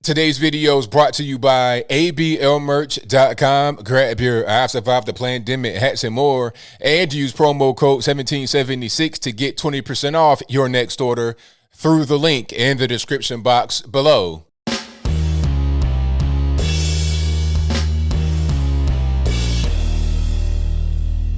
Today's video is brought to you by ablmerch.com. Grab your I've Survived the Pandemic hats and more, and use promo code 1776 to get 20% off your next order through the link in the description box below.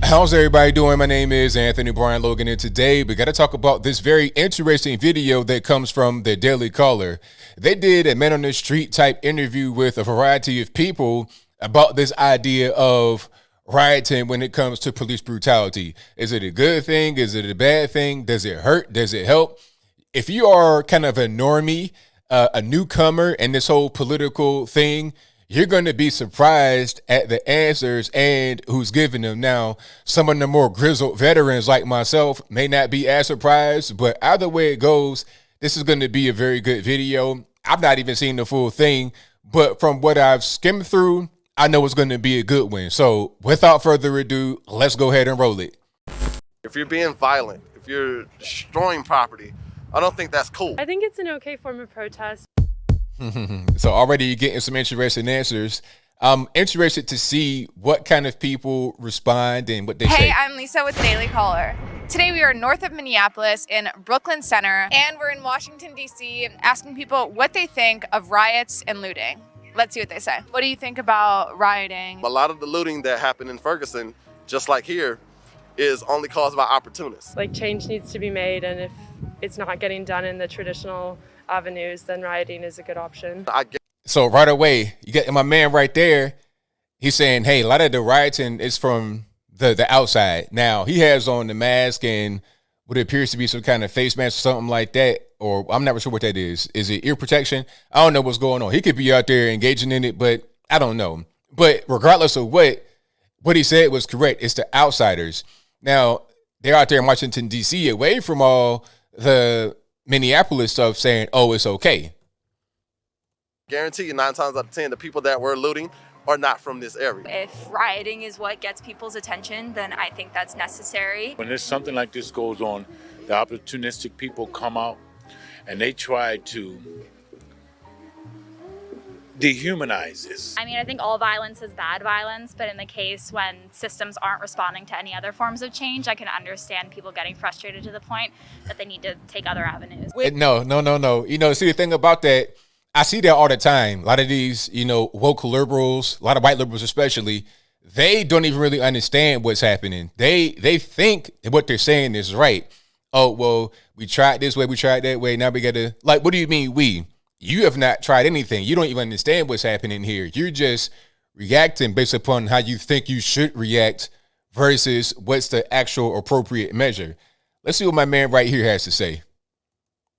How's everybody doing? My name is Anthony Brian Logan, and today we got to talk about this very interesting video that comes from the Daily Caller. They did a man on the street type interview with a variety of people about this idea of rioting when it comes to police brutality. Is it a good thing? Is it a bad thing? Does it hurt? Does it help? If you are kind of a normie, a newcomer in this whole political thing, you're going to be surprised at the answers and who's giving them. Now, some of the more grizzled veterans like myself may not be as surprised, but either way it goes, this is going to be a very good video. I've not even seen the full thing, but from what I've skimmed through, I know it's going to be a good one. So without further ado, let's go ahead and roll it. If you're being violent, if you're destroying property, I don't think that's cool. I think it's an okay form of protest. So already you're getting some interesting answers. I'm interested to see what kind of people respond and what they say. Hey, I'm Lisa with the Daily Caller. Today we are north of Minneapolis in Brooklyn Center, and we're in Washington, D.C., asking people what they think of riots and looting. Let's see what they say. What do you think about rioting? A lot of the looting that happened in Ferguson, just like here, is only caused by opportunists. Like, change needs to be made, and if it's not getting done in the traditional avenues, then rioting is a good option. So right away, you get my man right there. He's saying, hey, a lot of the rioting is from the outside. Now, he has on the mask and what appears to be some kind of face mask or something like that, or I'm not sure what that is. Is it ear protection? I don't know what's going on. He could be out there engaging in it, but I don't know. But regardless of what he said was correct, it's the outsiders. Now, they're out there in Washington, D.C., away from all the Minneapolis stuff, saying, oh, it's okay. Guarantee you 9 times out of 10, the people that were looting are not from this area. If rioting is what gets people's attention, then I think that's necessary. When there's something like this goes on, the opportunistic people come out and they try to dehumanize this. I mean, I think all violence is bad violence, but in the case when systems aren't responding to any other forms of change, I can understand people getting frustrated to the point that they need to take other avenues. No. You know, see, the thing about that, I see that all the time. A lot of these, woke liberals, a lot of white liberals especially, they don't even really understand what's happening. They think what they're saying is right. Oh, well, we tried this way, we tried that way, now we got to, like, what do you mean we? You have not tried anything. You don't even understand what's happening here. You're just reacting based upon how you think you should react versus what's the actual appropriate measure. Let's see what my man right here has to say.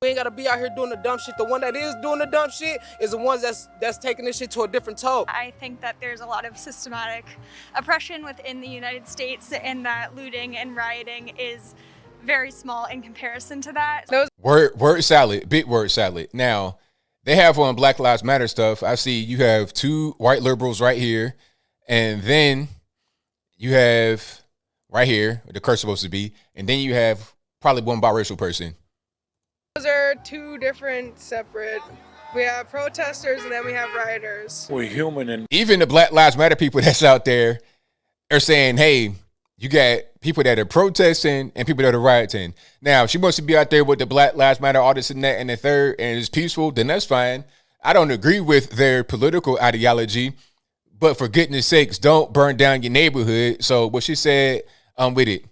We ain't gotta be out here doing the dumb shit. The one that is doing the dumb shit is the ones that's taking this shit to a different toll. I think that there's a lot of systematic oppression within the United States, and that looting and rioting is very small in comparison to that. Word salad, big word salad. Now, they have on Black Lives Matter stuff. I see you have 2 white liberals right here, and then you have right here, where the curse is supposed to be, and then you have probably one biracial person. Those are 2 different separate. We have protesters and then we have rioters. We're human, and even the Black Lives Matter people that's out there are saying, hey, you got people that are protesting and people that are rioting. Now, if she wants to be out there with the Black Lives Matter, all this and that, and the third, and it's peaceful, then that's fine. I don't agree with their political ideology, but for goodness sakes, don't burn down your neighborhood. So what she said, I'm with it.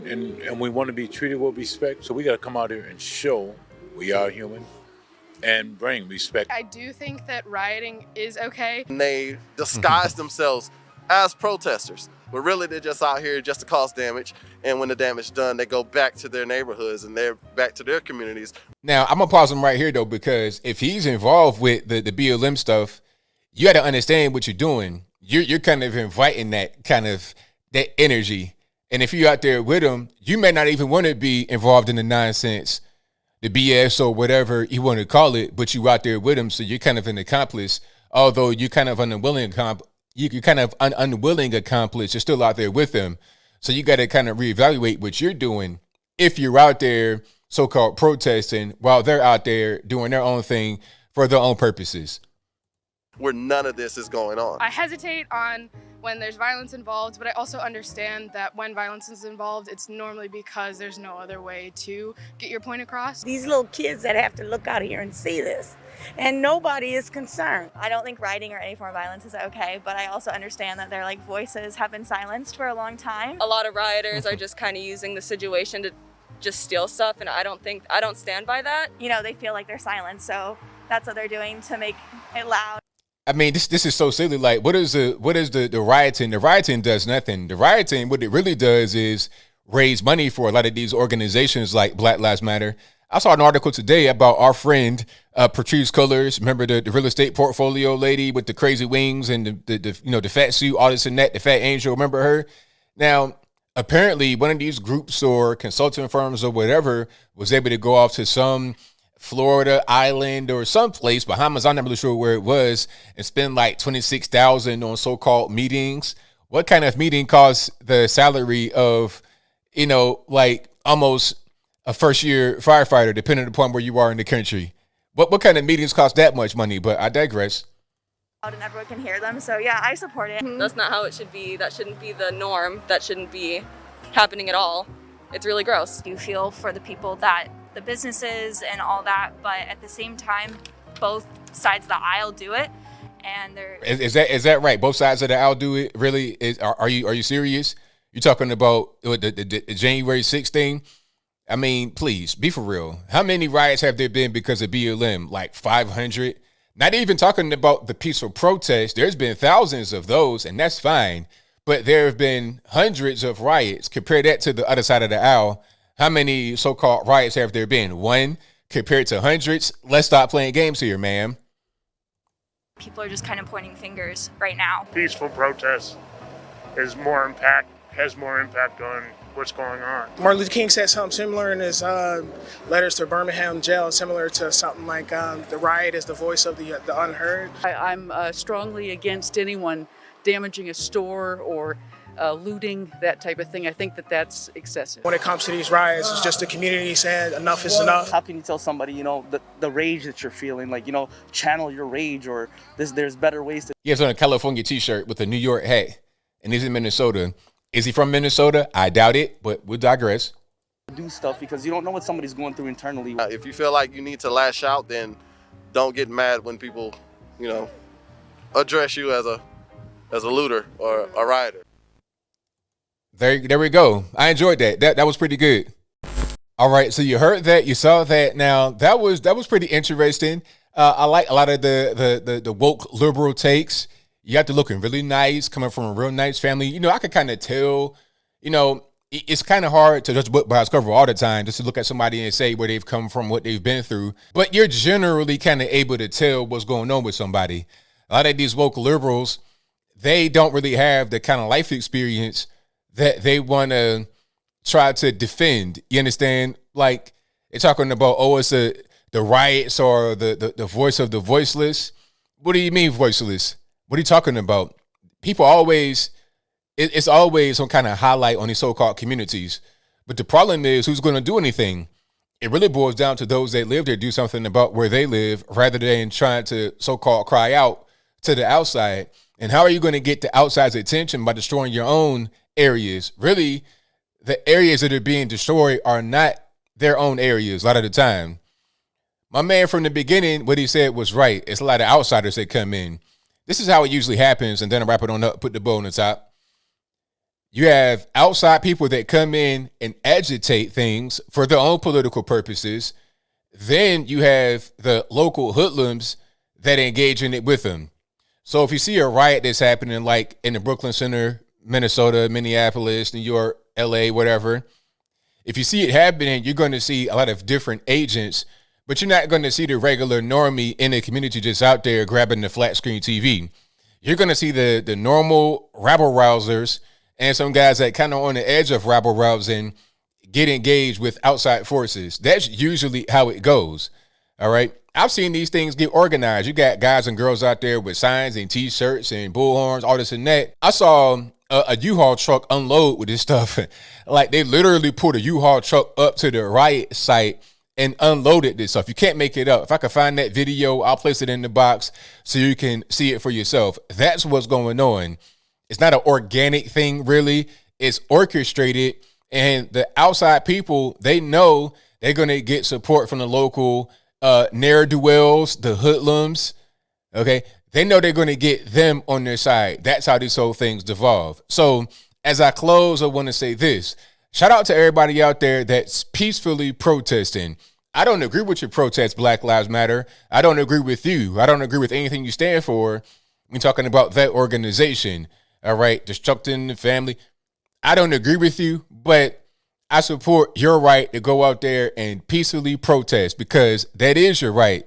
And we want to be treated with respect, so we got to come out here and show we are human and bring respect. I do think that rioting is okay. And they disguise themselves as protesters, but really they're just out here just to cause damage. And when the damage is done, they go back to their neighborhoods and they're back to their communities. Now, I'm going to pause him right here, though, because if he's involved with the BLM stuff, you got to understand what you're doing. You're kind of inviting that energy. And if you're out there with them, you may not even want to be involved in the nonsense, the BS or whatever you want to call it, but you out there with them, so you're kind of an accomplice. Although you're kind of an unwilling accomplice, you're still out there with them. So you got to kind of reevaluate what you're doing if you're out there so-called protesting while they're out there doing their own thing for their own purposes. Where none of this is going on. I hesitate on when there's violence involved, but I also understand that when violence is involved, it's normally because there's no other way to get your point across. These little kids that have to look out here and see this, and nobody is concerned. I don't think rioting or any form of violence is okay, but I also understand that their voices have been silenced for a long time. A lot of rioters are just kind of using the situation to just steal stuff, and I don't stand by that. They feel like they're silenced, so that's what they're doing to make it loud. I mean, this is so silly. Like, what is the rioting? The rioting does nothing. The rioting, what it really does is raise money for a lot of these organizations like Black Lives Matter. I saw an article today about our friend Patrice Cullors. Remember the real estate portfolio lady with the crazy wings and the fat suit, all this and that, the fat angel. Remember her? Now, apparently, one of these groups or consulting firms or whatever was able to go off to some Florida island or someplace, Bahamas, I'm not really sure where it was, and spend like $26,000 on so-called meetings. What kind of meeting costs the salary of, almost a first-year firefighter, depending upon where you are in the country? What kind of meetings cost that much money? But I digress. And everyone can hear them, so yeah, I support it. That's not how it should be. That shouldn't be the norm. That shouldn't be happening at all. It's really gross. You feel for the people that the businesses and all that, but at the same time, both sides of the aisle do it, and they're is that right? Both sides of the aisle do it. Really? Are you serious? You're talking about the January 6th thing? I mean, please be for real. How many riots have there been because of BLM? Like 500. Not even talking about the peaceful protest. There's been thousands of those, and that's fine. But there have been hundreds of riots. Compare that to the other side of the aisle. How many so-called riots have there been? One compared to hundreds? Let's stop playing games here, ma'am. people are just kind of pointing fingers right now. Peaceful protest has more impact on what's going on. Martin Luther King said something similar in his letters to Birmingham jail, similar to something like the riot is the voice of the unheard. I'm strongly against anyone damaging a store or looting, that type of thing. I think that that's excessive. When it comes to these riots, it's just the community saying enough is enough. How can you tell somebody, the rage that you're feeling, channel your rage, or there's better ways to... He has on a California t-shirt with a New York hat, and he's in Minnesota. Is he from Minnesota? I doubt it, but we'll digress. Do stuff because you don't know what somebody's going through internally. If you feel like you need to lash out, then don't get mad when people, address you as a looter or a rioter. There we go. I enjoyed that. That was pretty good. All right, so you heard that, you saw that. Now that was pretty interesting. I like a lot of the woke liberal takes. You have to looking really nice, coming from a real nice family. I could kind of tell. It's kind of hard to judge a book by its cover all the time, just to look at somebody and say where they've come from, what they've been through. But you're generally kind of able to tell what's going on with somebody. A lot of these woke liberals, they don't really have the kind of life experience that they want to try to defend. You understand? Like, they're talking about, it's the riots or the voice of the voiceless. What do you mean voiceless? What are you talking about? People always, it's always some kind of highlight on these so-called communities. But the problem is, who's going to do anything? It really boils down to those that live there do something about where they live rather than trying to so-called cry out to the outside. And how are you going to get the outside's attention by destroying your own areas? Really, the areas that are being destroyed are not their own areas a lot of the time. My man from the beginning, what he said was right. It's a lot of outsiders that come in. This is how it usually happens, and then I wrap it on up, put the bow on the top. You have outside people that come in and agitate things for their own political purposes. Then you have the local hoodlums that engage in it with them. So if you see a riot that's happening like in the Brooklyn Center, Minnesota, Minneapolis, New York, LA, whatever, if you see it happening, you're going to see a lot of different agents, but you're not going to see the regular normie in the community just out there grabbing the flat screen TV. You're going to see the normal rabble rousers and some guys that kind of on the edge of rabble rousing get engaged with outside forces. That's usually how it goes. All right. I've seen these things get organized. You got guys and girls out there with signs and T-shirts and bullhorns, all this and that. I saw a U-Haul truck unload with this stuff. Like, they literally put a U-Haul truck up to the riot site and unloaded this stuff. You can't make it up. If I can find that video, I'll place it in the box so you can see it for yourself. That's what's going on. It's not an organic thing, really. It's orchestrated, and the outside people, they know they're going to get support from the local ne'er-do-wells, the hoodlums, okay? They know they're going to get them on their side. That's how these whole things devolve. So as I close, I want to say this. Shout out to everybody out there that's peacefully protesting. I don't agree with your protest, Black Lives Matter. I don't agree with you. I don't agree with anything you stand for. We're talking about that organization, all right, destructing the family. I don't agree with you, but I support your right to go out there and peacefully protest because that is your right,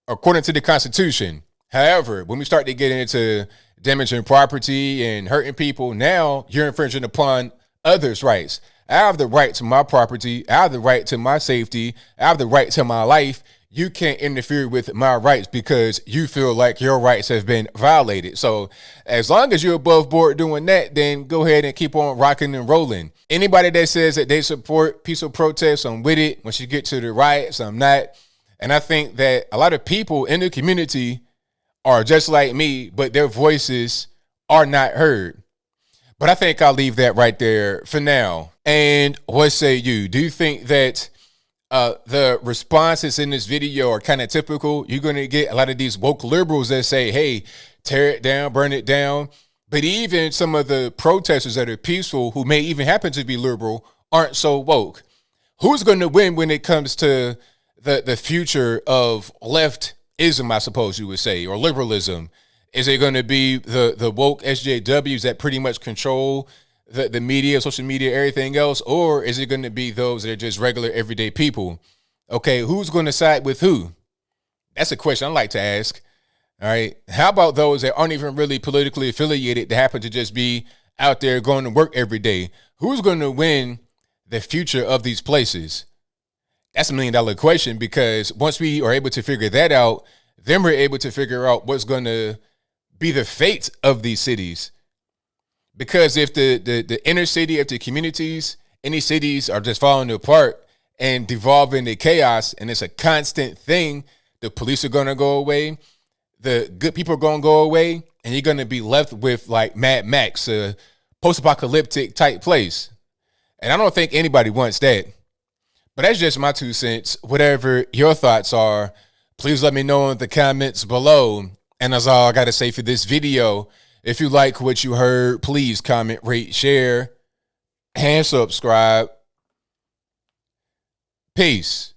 according to the Constitution. However, when we start to get into damaging property and hurting people, now you're infringing upon others' rights. I have the right to my property. I have the right to my safety. I have the right to my life. You can't interfere with my rights because you feel like your rights have been violated. So as long as you're above board doing that, then go ahead and keep on rocking and rolling. Anybody that says that they support peaceful protests, I'm with it. Once you get to the riots, I'm not. And I think that a lot of people in the community are just like me, but their voices are not heard. But I think I'll leave that right there for now. And what say you? Do you think that the responses in this video are kind of typical? You're going to get a lot of these woke liberals that say, hey, tear it down, burn it down. But even some of the protesters that are peaceful, who may even happen to be liberal, aren't so woke. Who's going to win when it comes to the future of leftism, I suppose you would say, or liberalism? Is it going to be the woke SJWs that pretty much control the media, social media, everything else? Or is it going to be those that are just regular, everyday people? Okay, who's going to side with who? That's a question I like to ask. All right. How about those that aren't even really politically affiliated, that happen to just be out there going to work every day? Who's going to win the future of these places? That's $1 million question, because once we are able to figure that out, then we're able to figure out what's going to be the fate of these cities. Because if the inner city, if the communities, any cities are just falling apart and devolving into chaos, and it's a constant thing, the police are going to go away, the good people are going to go away, and you're going to be left with like Mad Max, a post-apocalyptic type place. And I don't think anybody wants that. But that's just my 2 cents. Whatever your thoughts are, please let me know in the comments below. And that's all I got to say for this video. If you like what you heard, please comment, rate, share, and subscribe. Peace.